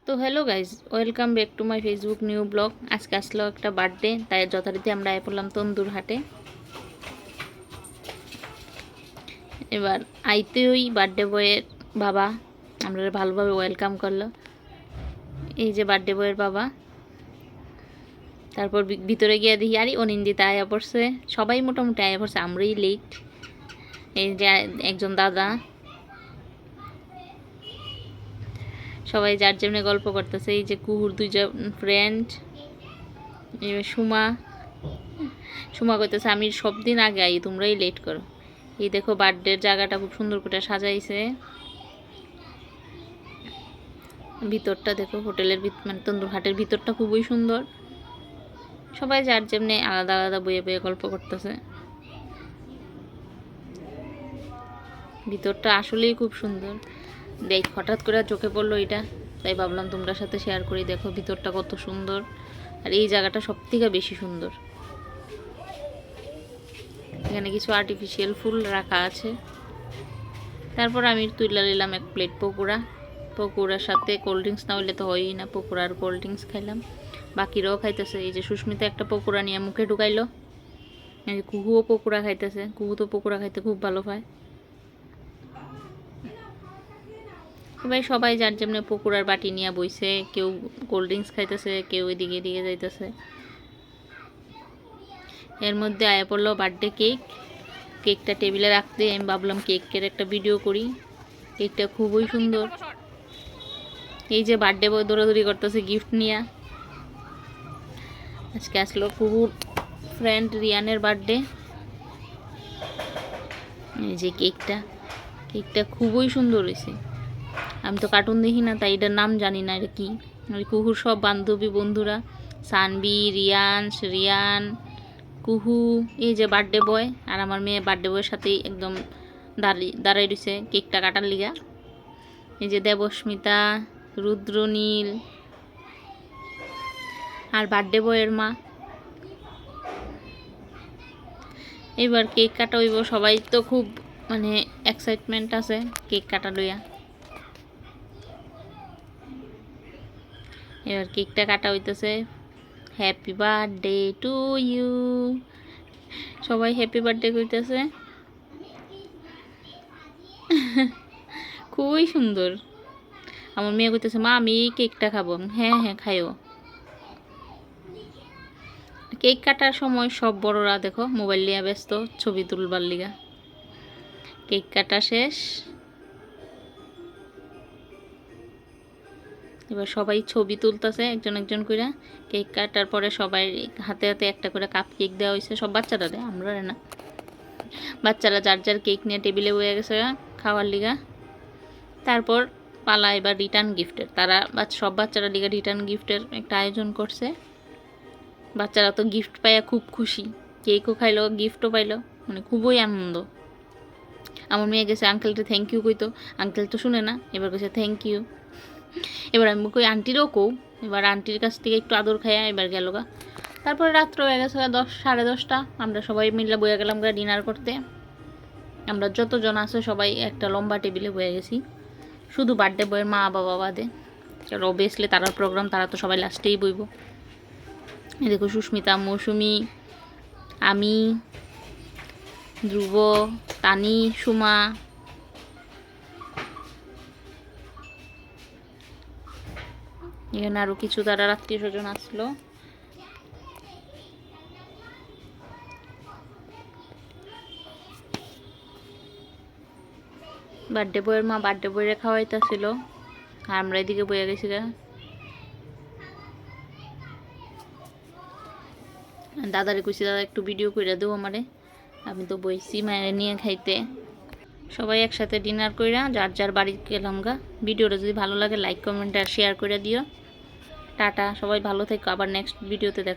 তো hello guys, welcome back to my Facebook new blog. আজকে আসলো একটা বার্থডে, তাই যথারীতি আমরা আয় পড়লাম তন্দুর হাটে। এবার আইতে ওই বার্থডে বয়ের বাবা আমরা ভালোভাবে ওয়েলকাম করলো। এই যে বার্থডে বয়ের বাবা। তারপর ভিতরে গিয়ে দেখি আরে অনিন্দিতা আয়া পড়ছে, সবাই মোটামুটি আয়া পড়ছে, আমরাই লেট। এই যে একজন দাদা, সবাই যার যেমনি গল্প করতেছে। এই যে কুহুর দুইজন ফ্রেন্ড, এবার সুমা কইতেছে আমি সব দিন আগে আই, তোমরাই লেট করো। এই দেখো বার্থডের জায়গাটা খুব সুন্দর করে সাজাইছে। ভিতরটা দেখো, হোটেলের মানে তন্দুর হাটের ভিতরটা খুবই সুন্দর। সবাই যার যেমনি আলাদা আলাদা বইয়ে বইয়ে গল্প করতেছে। ভিতরটা আসলেই খুব সুন্দর। দেখ হঠাৎ করে চোখে পড়লো এটা, তাই ভাবলাম তোমরা সাথে শেয়ার করি। দেখো ভিতরটা কত সুন্দর, আর এই জায়গাটা সব থেকে বেশি সুন্দর। এখানে কিছু আর্টিফিশিয়াল ফুল রাখা আছে। তারপর আমি তুইলা নিলাম এক প্লেট পকোড়া। পকোড়ার সাথে কোল্ড ড্রিঙ্কস না হইলে তো হয়ই না, পকোড়া আর কোল্ড ড্রিঙ্কস খাইলাম। বাকিরাও খাইতেছে। এই যে সুস্মিতা একটা পকোড়া নিয়ে মুখে ঢুকাইলো। এই যে কুহুও পকোড়া খাইতেছে। কুহু তো পকোড়া খাইতে খুব ভালো পায়। এবার সবাই যার যেমনি পকোড়ার বাটি নিয়ে বইছে, কেউ কোল্ড ড্রিঙ্কস খাইতেছে, কেউ এদিকে এদিকে যাইতেছে। এর মধ্যে আয়া পড়লো বার্থডে কেক। কেকটা টেবিলে রাখতে আমি ভাবলাম কেকের একটা ভিডিও করি। কেকটা খুবই সুন্দর। এই যে বার্থডে বয় দৌড়াদৌড়ি করতেছে গিফট নিয়ে। আজকে আসলো কুহুর ফ্রেন্ড রিয়ানের বার্থডে। এই যে কেকটা খুবই সুন্দর হয়েছে। আমি তো কার্টুন দেখি না, তাই এটার নাম জানি না এটা কি। কুহুর সব বান্ধবী বন্ধুরা, সানবি, রিয়ান, কুহু, এই যে বার্থডে বয়, আর আমার মেয়ে বার্থডে বয়ের সাথেই একদম দাঁড়াই রয়েছে কেকটা কাটার লিগা। এই যে দেবস্মিতা, রুদ্রনীল, আর বার্থডে বয়ের মা। এবার কেক কাটা হইব, সবাই তো খুব মানে এক্সাইটমেন্ট আছে কেক কাটা লইয়া। এবার কেকটা কাটা হইতেছে। হ্যাপি বার্থডে টু ইউ, সবাই হ্যাপি বার্থডে কইতেছে। খুবই সুন্দর। আমার মেয়ে কইতেছে মা আমি এই কেকটা খাবো। হ্যাঁ হ্যাঁ খাইও। কেক কাটার সময় সব বড়রা দেখো মোবাইল নিয়ে ব্যস্ত ছবি তুলবার লিগা। কেক কাটা শেষ, এবার সবাই ছবি তুলতেছে একজন একজন করে। কেক কাটার পরে সবাই হাতে হাতে একটা করে কাপ কেক দেওয়া হয়েছে, সব বাচ্চারা দেয়, আমরা না। বাচ্চারা যার যার কেক নিয়ে টেবিলে বয়ে গেছে খাওয়ার লিগা। তারপর পালা এবার রিটার্ন গিফটের। তারা সব বাচ্চারা লিগা রিটার্ন গিফটের একটা আয়োজন করছে। বাচ্চারা তো গিফট পাইয়া খুব খুশি, কেকও খাইলো গিফটও পাইলো, মানে খুবই আনন্দ। আমার মেয়ে গেছে আঙ্কেলটা থ্যাংক ইউ কইতো, আঙ্কেল তো শুনে না, এবার গেছে থ্যাংক ইউ। এবার আমি কই আন্টিরও কও, এবার আন্টির কাছ থেকে একটু আদর খাইয়া এবার গেল গা। তারপরে রাত্র হয়ে গেছে 10 সাড়ে 10টা, আমরা সবাই মিলে বয়ে গেলাম গা ডিনার করতে। আমরা যতজন আছে সবাই একটা লম্বা টেবিলে বয়ে গেছি, শুধু বার্থডে বয়ের মা বাবা বাদে। অবভিয়াসলি তারার প্রোগ্রাম, তারা তো সবাই লাস্টেই বইব। এই দেখো সুস্মিতা, মৌসুমি, আমি, ধ্রুব, তানি, সুমা। এখানে আরও কিছু তারা আত্মীয় স্বজন আসলো। বার্থডে বয়ের মা বার্থডে বইয়ে খাওয়াইতেছিল, আর আমরা এদিকে বয়ে গেছি গা। দাদারে কইছি দাদা একটু ভিডিও করে দেবো আমারে, আমি তো বইছি মায়ের নিয়ে খাইতে। সবাই একসাথে ডিনার কইরা যার যার বাড়ি গেলাম গা। ভিডিওটা যদি ভালো লাগে লাইক কমেন্ট আর শেয়ার করে দিও। টাটা, সবাই ভালো থেকো, আবার নেক্সট ভিডিওতে দেখো।